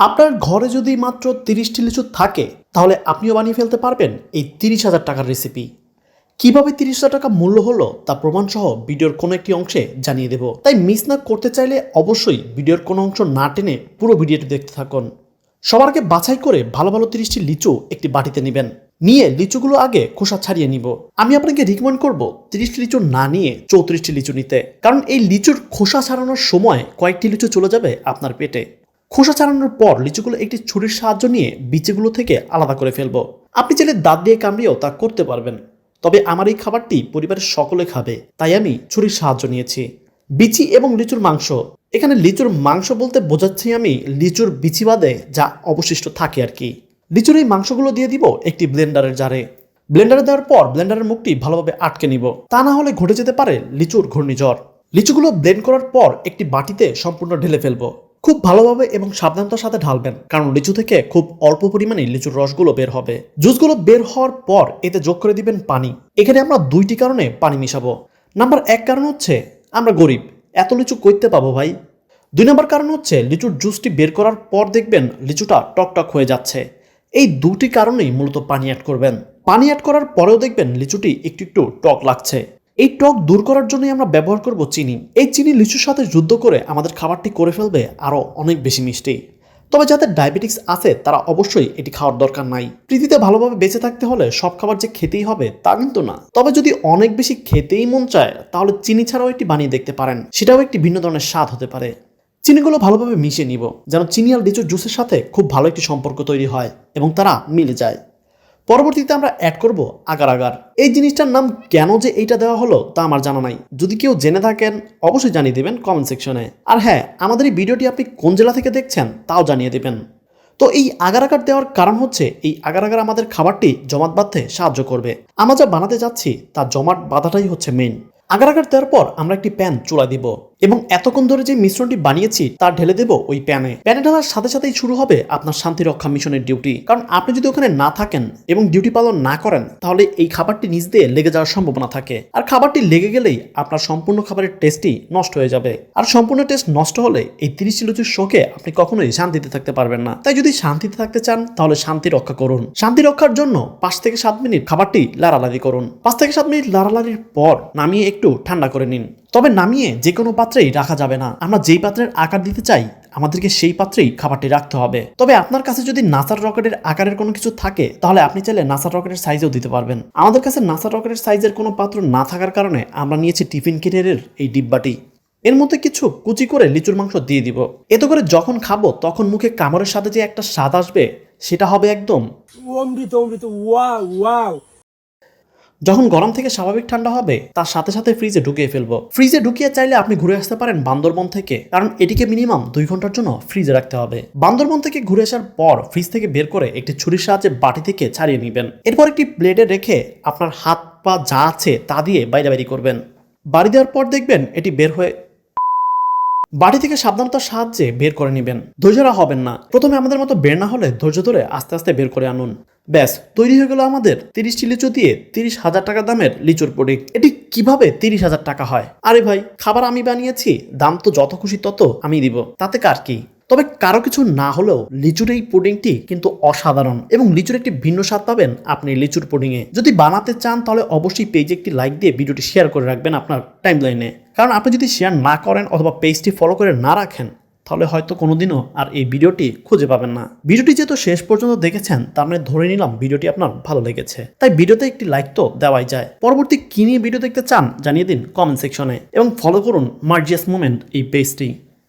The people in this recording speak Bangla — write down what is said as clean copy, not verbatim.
আপনার ঘরে যদি মাত্র 30টি লিচু থাকে তাহলে আপনিও বানিয়ে ফেলতে পারবেন এই 30,000 টাকার রেসিপি। কিভাবে 30,000 টাকা মূল্য হলো তা প্রমাণসহ ভিডিওর কোনো একটি অংশে জানিয়ে দেব। তাই মিস না করতে চাইলে অবশ্যই ভিডিওর কোনো অংশ না টেনে পুরো ভিডিওটি দেখতে থাকুন। সবার আগে বাছাই করে ভালো ভালো 30টি লিচু একটি বাটিতে নেবেন। নিয়ে লিচুগুলো আগে খোসা ছাড়িয়ে নিব। আমি আপনাকে রিকমেন্ড করব 30টি লিচু না নিয়ে 34টি লিচু নিতে, কারণ এই লিচুর খোসা ছাড়ানোর সময় কয়েকটি লিচু চলে যাবে আপনার পেটে। খোসা ছাড়ানোর পর লিচুগুলো একটি ছুরির সাহায্য নিয়ে বিচিগুলো থেকে আলাদা করে ফেলবো। আপনি চাইলে দাঁত দিয়ে কামড়িয়েও তা করতে পারবেন, তবে আমার এই খাবারটি পরিবারের সকলে খাবে তাই আমি ছুরির সাহায্য নিয়েছি। বিচি এবং লিচুর মাংস, এখানে লিচুর মাংস বলতে বোঝাচ্ছি আমি লিচুর বিচি বাদে যা অবশিষ্ট থাকে আর কি। লিচুর এই মাংসগুলো দিয়ে দিব একটি ব্লেন্ডারের জারে। ব্লেন্ডারে দেওয়ার পর ব্লেন্ডারের মুখটি ভালোভাবে আটকে নিব, তা না হলে ঘটে যেতে পারে লিচুর ঘূর্ণিঝড়। লিচুগুলো ব্লেন্ড করার পর একটি বাটিতে সম্পূর্ণ ঢেলে ফেলবো। খুব ভালোভাবে এবং সাবধানতার সাথে ঢালবেন, কারণ লিচু থেকে খুব অল্প পরিমাণে লিচুর রসগুলো বের হবে। জুসগুলো বের হওয়ার পর এতে যোগ করে দিবেন পানি। এখানে আমরা দুইটি কারণে পানি মিশাবো। নাম্বার 1 কারণ হচ্ছে আমরা গরিব, এত লিচু কইতে পাবো ভাই। 2 নম্বর কারণ হচ্ছে লিচুর জুসটি বের করার পর দেখবেন লিচুটা টকটক হয়ে যাচ্ছে। এই দুটি কারণেই মূলত পানি অ্যাড করবেন। পানি অ্যাড করার পরেও দেখবেন লিচুটি একটু একটু টক লাগছে। এই টক দূর করার জন্যই আমরা ব্যবহার করব চিনি। এই চিনি লিচুর সাথে যুদ্ধ করে আমাদের খাবারটি করে ফেলবে আরও অনেক বেশি মিষ্টি। তবে যাদের ডায়াবেটিক্স আছে তারা অবশ্যই এটি খাওয়ার দরকার নাই। পৃথিবীতে ভালোভাবে বেঁচে থাকতে হলে সব খাবার যে খেতেই হবে তা কিন্তু না। তবে যদি অনেক বেশি খেতেই মন চায় তাহলে চিনি ছাড়াও এটি বানিয়ে দেখতে পারেন, সেটাও একটি ভিন্ন ধরনের স্বাদ হতে পারে। চিনিগুলো ভালোভাবে মিশিয়ে নিব যেন চিনি আর লিচুর জুসের সাথে খুব ভালো একটি সম্পর্ক তৈরি হয় এবং তারা মিলে যায়। পরবর্তীতে আমরা অ্যাড করব আগার আগার। এই জিনিসটার নাম কেন যে এইটা দেওয়া হলো তা আমার জানা নাই। যদি কেউ জেনে থাকেন অবশ্যই জানিয়ে দেবেন কমেন্ট সেকশনে। আর হ্যাঁ, আমাদের এই ভিডিওটি আপনি কোন জেলা থেকে দেখছেন তাও জানিয়ে দেবেন। তো এই আগার আগার দেওয়ার কারণ হচ্ছে এই আগার আগার আমাদের খাবারটি জমাট বাঁধতে সাহায্য করবে। আমরা যা বানাতে যাচ্ছি তা জমাট বাঁধাটাই হচ্ছে মেইন। আগার আগার দেওয়ার পর আমরা একটি প্যান চুলায় দিব এবং এতক্ষণ ধরে যে মিশ্রণটি বানিয়েছি তা ঢেলে দেব ওই প্যানে। প্যানে ঢালার সাথে সাথেই শুরু হবে আপনার শান্তি রক্ষা মিশনের ডিউটি। কারণ আপনি যদি ওখানে না থাকেন এবং ডিউটি পালন না করেন তাহলে এই খাবারটি নিচ দিয়ে লেগে যাওয়ার সম্ভাবনা থাকে। আর খাবারটি লেগে গেলেই আপনার সম্পূর্ণ খাবারের টেস্টই নষ্ট হয়ে যাবে। আর সম্পূর্ণ টেস্ট নষ্ট হলে এই 30 লিচুর শোকে আপনি কখনোই শান্তিতে থাকতে পারবেন না। তাই যদি শান্তিতে থাকতে চান তাহলে শান্তি রক্ষা করুন। শান্তি রক্ষার জন্য 5 থেকে 7 মিনিট খাবারটি লাড়ালাড়ি করুন। 5 থেকে 7 মিনিট লাড়ালাড়ির পর নামিয়ে একটু ঠান্ডা করে নিন। তবে নামিয়ে যে কোনো পাত্রেই রাখা যাবে না। আমরা যেই পাত্রের আকার দিতে চাই আমাদেরকে সেই পাত্রেই খাবারটি রাখতে হবে। তবে আপনার কাছে যদি নাসার রকেটের আকারের কোনো কিছু থাকে তাহলে আপনি চাইলে নাসার রকেটের সাইজেও দিতে পারবেন। আমাদের কাছে নাসার রকেটের সাইজের কোনো পাত্র না থাকার কারণে আমরা নিয়েছি টিফিন ক্যারিয়ারের এই ডিব্বাটি। এর মধ্যে কিছু কুচি করে লিচুর মাংস দিয়ে দিব। এতে করে যখন খাবো তখন মুখে কামড়ের সাথে যে একটা স্বাদ আসবে সেটা হবে একদম অমৃত অমৃত, ওয়াও ওয়াও। যখন গরম থেকে স্বাভাবিক ঠান্ডা হবে তার সাথে সাথে ফ্রিজে ঢুকিয়ে ফেলবো। ফ্রিজে ঢুকিয়ে চাইলে আপনি ঘুরে আসতে পারেন বান্দরবন থেকে, কারণ এটিকে মিনিমাম 2 ঘন্টার জন্য ফ্রিজে রাখতে হবে। বান্দরবন থেকে ঘুরে আসার পর ফ্রিজ থেকে বের করে একটি ছুরির সাহায্যে বাটি থেকে ছাড়িয়ে নেবেন। এরপর একটি প্লেটে রেখে আপনার হাত পা যা আছে তা দিয়ে বাইরে করবেন। বাড়ি দেওয়ার পর দেখবেন এটি বের হয়ে বাড়ি থেকে সাবধানতার সাহায্যে বের করে নেবেন। ধৈর্যরা হবেন না। প্রথমে আমাদের মতো বের না হলে ধৈর্য ধরে আস্তে আস্তে বের করে আনুন। ব্যাস তৈরি হয়ে গেল আমাদের 30টি লিচু দিয়ে 30,000 টাকা দামের লিচুর পুডিং। এটি কিভাবে 30,000 টাকা হয়? আরে ভাই, খাবার আমি বানিয়েছি, দাম তো যত খুশি তত আমি দিব, তাতে কার কি? তবে কারো কিছু না হলেও লিচুর এই পুডিংটি কিন্তু অসাধারণ এবং লিচুর একটি ভিন্ন স্বাদ পাবেন আপনি লিচুর পুডিংয়ে। যদি বানাতে চান তাহলে অবশ্যই পেজে একটি লাইক দিয়ে ভিডিওটি শেয়ার করে রাখবেন আপনার টাইমলাইনে। কারণ আপনি যদি শেয়ার না করেন অথবা পেজটি ফলো করে না রাখেন তাহলে হয়তো কোনোদিনও আর এই ভিডিওটি খুঁজে পাবেন না। ভিডিওটি যেহেতু শেষ পর্যন্ত দেখেছেন তার মানে ধরে নিলাম ভিডিওটি আপনার ভালো লেগেছে, তাই ভিডিওতে একটি লাইক তো দেওয়াই যায়। পরবর্তী কি নিয়ে ভিডিও দেখতে চান জানিয়ে দিন কমেন্ট সেকশনে এবং ফলো করুন মার্জিয়াস মোমেন্ট এই পেজটি।